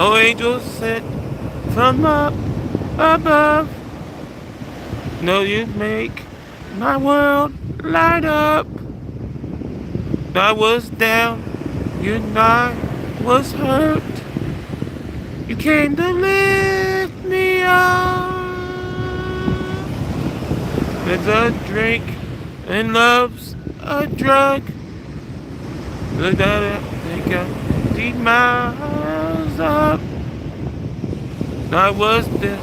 Oh, angels sent from up above. No, you make my world light up. I was down, you and I was hurt. You came to lift me up. It's a drink and love's a drug. Look at it, think I'm deep miles up. I was the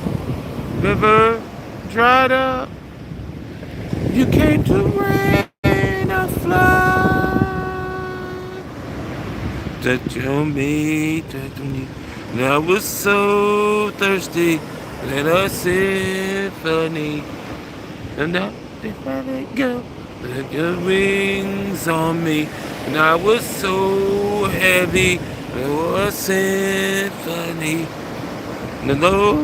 river dried up. You came to rain a flood. Touch on me, touch on me. And I was so thirsty. Let us symphony. And now they let it go. Let your wings on me. And I was so heavy. It was symphony. And the Lord